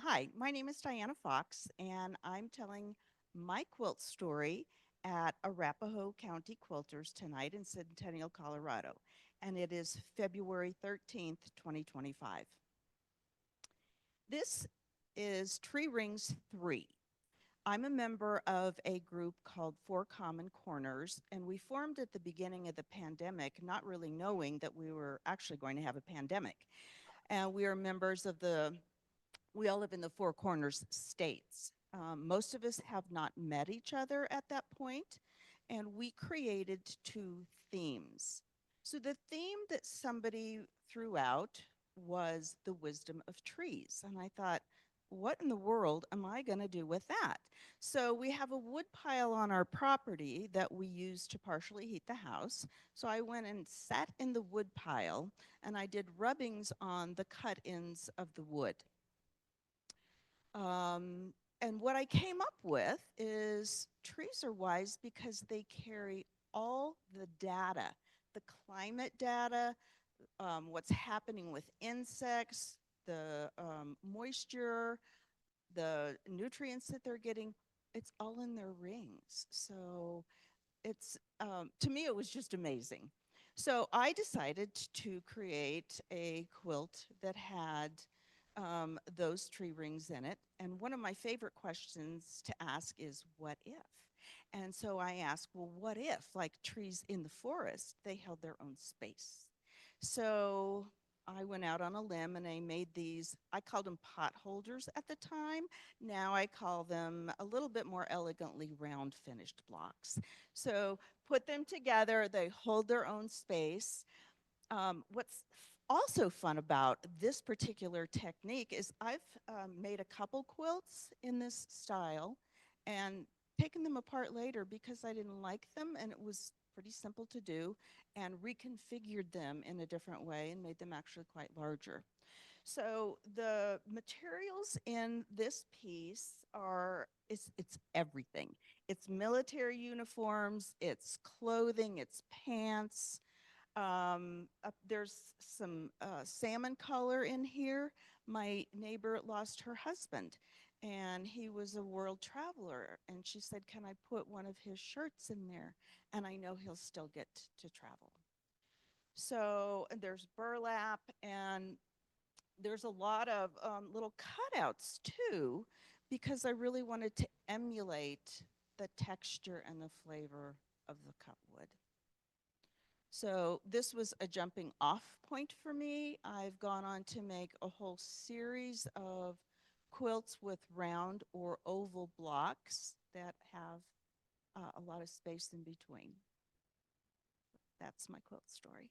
Hi, my name is Diana Fox, and I'm telling my quilt story at Arapahoe County Quilters tonight in Centennial, Colorado. And it is February 13th, 2025. This is Tree Rings 3. I'm a member of a group called Four Common Corners, and we formed at the beginning of the pandemic, not really knowing that we were actually going to have a pandemic. And we are members of we all live in the Four Corners states. Most of us have not met each other at that point, and we created two themes. So the theme that somebody threw out was the wisdom of trees. And I thought, what in the world am I going to do with that? So we have a wood pile on our property that we use to partially heat the house. So I went and sat in the wood pile and I did rubbings on the cut ends of the wood. Um, and what I came up with is trees are wise because they carry all the data, the climate data, what's happening with insects, the moisture, the nutrients that they're getting. It's all in their rings. So to me, it was just amazing. So I decided to create a quilt that had those tree rings in it. And one of my favorite questions to ask is, what if? And so I asked, well, what if, like trees in the forest, they held their own space? So I went out on a limb and I made these, I called them pot holders at the time. Now I call them a little bit more elegantly round finished blocks. So put them together, they hold their own space. What's also fun about this particular technique is I've made a couple quilts in this style and taken them apart later because I didn't like them and it was pretty simple to do, and reconfigured them in a different way and made them actually quite larger. So the materials in this piece are, it's everything. It's military uniforms, it's clothing, it's pants, there's some salmon color in here. My neighbor lost her husband, and he was a world traveler. And she said, can I put one of his shirts in there? And I know he'll still get to travel. So and there's burlap, and there's a lot of little cutouts too, because I really wanted to emulate the texture and the flavor of the cut wood. So this was a jumping off point for me. I've gone on to make a whole series of quilts with round or oval blocks that have a lot of space in between. That's my quilt story.